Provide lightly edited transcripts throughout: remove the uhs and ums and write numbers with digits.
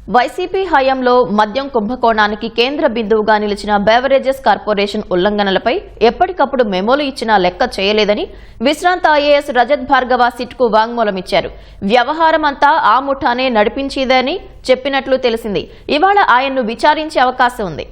YCP హయాంలో మద్యం కుంభకోణానికి కేంద్ర బిందువుగా నిలిచిన బెవరేజెస్ కార్పొరేషన్ ఉల్లంఘనలపై ఎప్పటికప్పుడు మెమోలు ఇచ్చినా లెక్క చేయలేదని విశ్రాంత ఐఏఎస్ రజత్ భార్గవ సిట్కు వాంగ్మూలం ఇచ్చారు. వ్యవహారం అంతా ఆ ముఠానే నడిపించేదని చెప్పినట్లు తెలిసింది. ఇవాళ ఆయన్ను విచారించే అవకాశం ఉంది.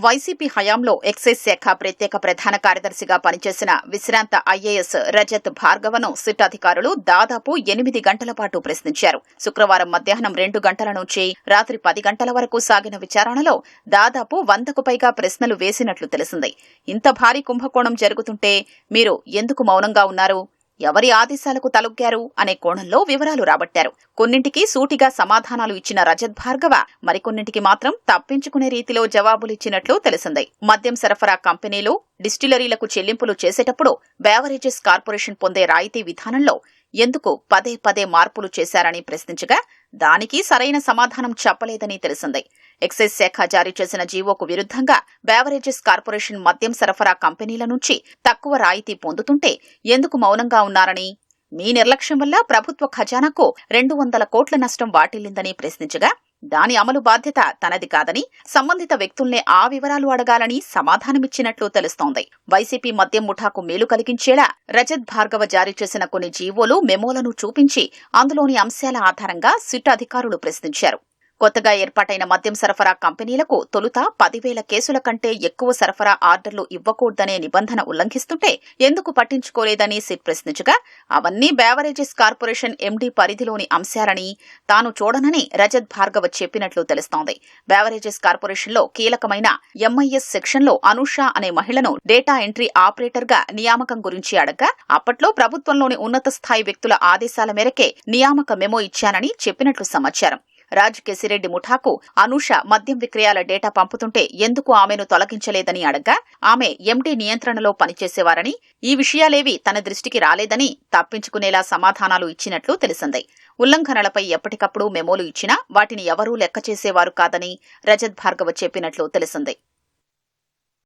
వైసీపీ హయాంలో ఎక్సైజ్ శాఖ ప్రత్యేక ప్రధాన కార్యదర్శిగా పనిచేసిన విశ్రాంత ఐఏఎస్ రజత్ భార్గవను సిట్ అధికారులు దాదాపు 8 గంటల పాటు ప్రశ్నించారు. శుక్రవారం మధ్యాహ్నం 2 గంటల నుంచి రాత్రి 10 గంటల వరకు సాగిన విచారణలో దాదాపు 100కు పైగా ప్రశ్నలు వేసినట్లు తెలిసింది. ఇంత భారీ కుంభకోణం జరుగుతుంటే మీరు ఎందుకు మౌనంగా ఉన్నారు? ఎవరి ఆదేశాలకు తలొగ్గారు అనే కోణంలో వివరాలు రాబట్టారు. కొన్నింటికి సూటిగా సమాధానాలు ఇచ్చిన రజత్ భార్గవ మరికొన్నింటికి మాత్రం తప్పించుకునే రీతిలో జవాబులిచ్చినట్లు తెలిసింది. మద్యం సరఫరా కంపెనీలు, డిస్టిలరీలకు చెల్లింపులు చేసేటప్పుడు బెవరేజెస్ కార్పొరేషన్ పొందే రాయితీ విధానంలో ఎందుకు పదే పదే మార్పులు చేశారని ప్రశ్నించగా దానికి సరైన సమాధానం చెప్పలేదని తెలిసింది. ఎక్సైజ్ శాఖ జారీ చేసిన జీవోకు విరుద్ధంగా బెవరేజెస్ కార్పొరేషన్ మద్యం సరఫరా కంపెనీల నుంచి తక్కువ రాయితీ పొందుతుంటే ఎందుకు మౌనంగా ఉన్నారని, మీ నిర్లక్ష్యం వల్ల ప్రభుత్వ ఖజానాకు 200 కోట్ల నష్టం వాటిల్లిందని ప్రశ్నించగా దాని అమలు బాధ్యత తనది కాదని సంబంధిత వ్యక్తుల్నే ఆ వివరాలు అడగాలని సమాధానమిచ్చినట్లు తెలుస్తోంది. వైసీపీ మద్యం ముఠాకు మేలు కలిగించేలా రజత్ భార్గవ జారీ చేసిన కొన్ని జీవోలు, మెమోలను చూపించి అందులోని అంశాల ఆధారంగా సిట్ అధికారులు ప్రశ్నించారు. కొత్తగా ఏర్పాటైన మద్యం సరఫరా కంపెనీలకు తొలుత 10,000 కేసుల కంటే ఎక్కువ సరఫరా ఆర్డర్లు ఇవ్వకూడదనే నిబంధన ఉల్లంఘిస్తుంటే ఎందుకు పట్టించుకోలేదని సిట్ ప్రశ్నించగా అవన్నీ బెవరేజెస్ కార్పొరేషన్ ఎండీ పరిధిలోని అంశాలని తాను చూడనని రజత్ భార్గవ చెప్పినట్లు తెలుస్తోంది. బెవరేజెస్ కార్పొరేషన్లో కీలకమైన ఎంఐఎస్ సెక్షన్లో అనూష అనే మహిళను డేటా ఎంట్రీ ఆపరేటర్గా నియామకం గురించి అడగ్గా అప్పట్లో ప్రభుత్వంలోని ఉన్నత స్థాయి వ్యక్తుల ఆదేశాల మేరకే నియామక మెమో ఇచ్చానని చెప్పినట్లు సమాచారం. రాజ్ కేసిరెడ్డి ముఠాకు అనూష మద్యం విక్రయాల డేటా పంపుతుంటే ఎందుకు ఆమెను తొలగించలేదని అడగ్గా ఆమె ఎండీ నియంత్రణలో పనిచేసేవారని, ఈ విషయాలేవీ తన దృష్టికి రాలేదని తప్పించుకునేలా సమాధానాలు ఇచ్చినట్లు తెలిసింది. ఉల్లంఘనలపై ఎప్పటికప్పుడు మెమోలు ఇచ్చినా వాటిని ఎవరూ లెక్క చేసేవారు కాదని రజత్ భార్గవ చెప్పినట్లు తెలిసింది.